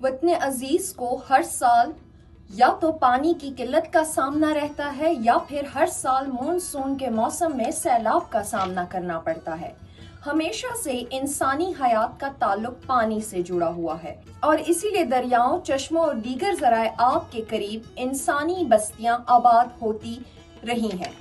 वतन अजीज को हर साल या तो पानी की किल्लत का सामना रहता है या फिर हर साल मानसून के मौसम में सैलाब का सामना करना पड़ता है। हमेशा से इंसानी हयात का ताल्लुक पानी से जुड़ा हुआ है और इसीलिए दरियाओं, चश्मों और दीगर ज़राए आब के करीब इंसानी बस्तियां आबाद होती रही हैं।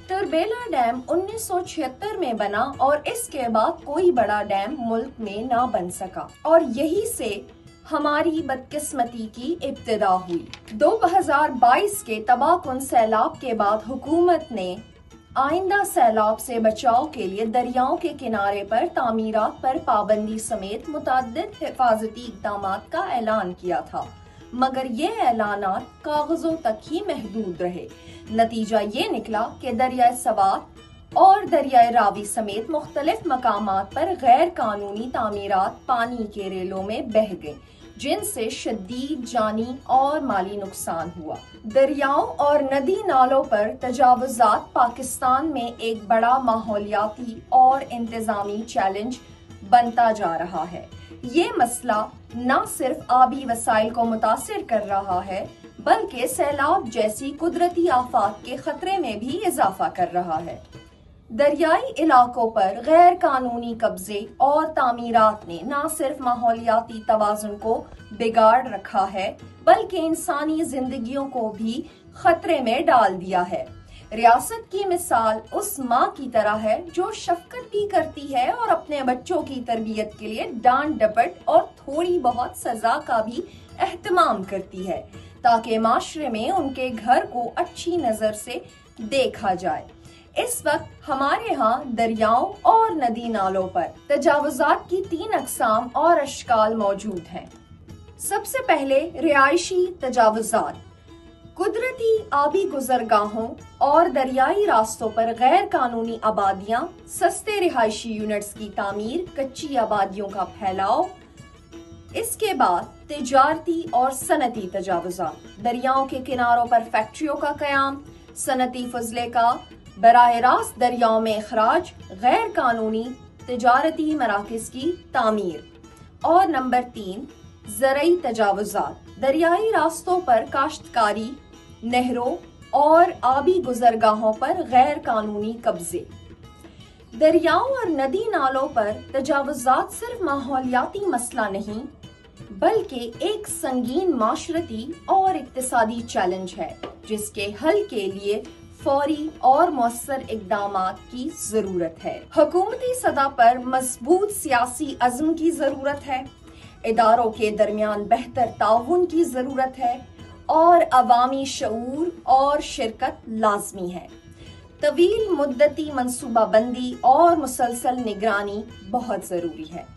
तरबेला डैम 1976 में बना और इसके बाद कोई बड़ा डैम मुल्क में ना बन सका और यही से हमारी बदकिस्मती की इब्तिदा हुई। 2022 के तबाहकुन सैलाब के बाद हुकूमत ने आइंदा सैलाब से बचाव के लिए दरियाओं के किनारे पर तामीरात पर पाबंदी समेत मुतअद्दिद हिफाजती इक़दामात का ऐलान किया था, मगर ये ऐलानात कागजों तक ही महदूद रहे। नतीजा ये निकला कि दरियाए सवात और दरियाए रावी समेत मुख्तलिफ मकामात पर गैर कानूनी तामीरात पानी के रेलों में बह गई, जिनसे शदीद जानी और माली नुकसान हुआ। दरियाओं और नदी नालों पर तजावुज़ात पाकिस्तान में एक बड़ा माहौलियाती और इंतजामी चैलेंज बनता जा रहा है। ये मसला न सिर्फ आबी वसाइल को मुतासिर कर रहा है, बल्कि सैलाब जैसी कुदरती आफात के खतरे में भी इजाफा कर रहा है। दरियाई इलाकों पर गैर कानूनी कब्जे और तामीरात ने न सिर्फ माहौलियाती तवाज़ुन को बिगाड़ रखा है, बल्कि इंसानी जिंदगियों को भी खतरे में डाल दिया है। रियासत की मिसाल उस माँ की तरह है जो शफकत भी करती है और अपने बच्चों की तरबियत के लिए डांट डपट और थोड़ी बहुत सजा का भी एहतमाम करती है, ताकि माशरे में उनके घर को अच्छी नजर से देखा जाए। इस वक्त हमारे यहाँ दरियाओं और नदी नालों पर तजावुज़ात की 3 अक़साम और अशकाल मौजूद हैं। सबसे पहले रिहायशी तजावुज़ात। कुदरती आबी गुजरगाहों और दरियाई रास्तों पर गैर कानूनी आबादियां, सस्ते रिहायशी यूनिट्स की तामीर, कच्ची आबादियों का फैलाव। इसके बाद तिजारती और सनती तजावुज़ात। दरियाओं के किनारों पर फैक्ट्रियों का क़याम, सनती फजले का बराह रास्त दरियाओं में अखराज, गैर कानूनी तिजारती मराकज़ की तामीर। और नंबर 3, ज़रई तजावुज़ात। दरियाई रास्तों पर काश्तकारी, नहरों और आबी गुजरगाहों पर गैर कानूनी कब्जे। दरियाओं और नदी नालों पर तजावुज़ात सिर्फ माहौलियाती मसला नहीं, बल्कि एक संगीन माशरती और इक्तिसादी चैलेंज है, जिसके हल के लिए फौरी और मौसर इक़दामात की जरूरत है। हुकूमती सतह पर मजबूत सियासी अज़्म की जरूरत है, इदारों के दरमियान बेहतर ताउन की जरूरत है और अवामी शऊर और शिरकत लाजमी है। तवील मुद्दती मंसूबाबंदी और मुसलसल निगरानी बहुत जरूरी है।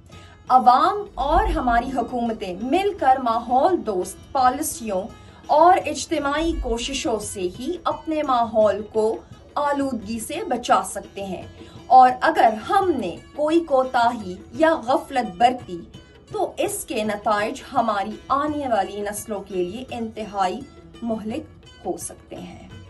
अवाम और हमारी हुकूमतें मिलकर माहौल दोस्त पॉलिसियों और इज्तिमाई कोशिशों से ही अपने माहौल को आलूदगी से बचा सकते हैं, और अगर हमने कोई कोताही या गफलत बरती तो इसके नताइज हमारी आने वाली नस्लों के लिए इंतहाई मुहलिक हो सकते हैं।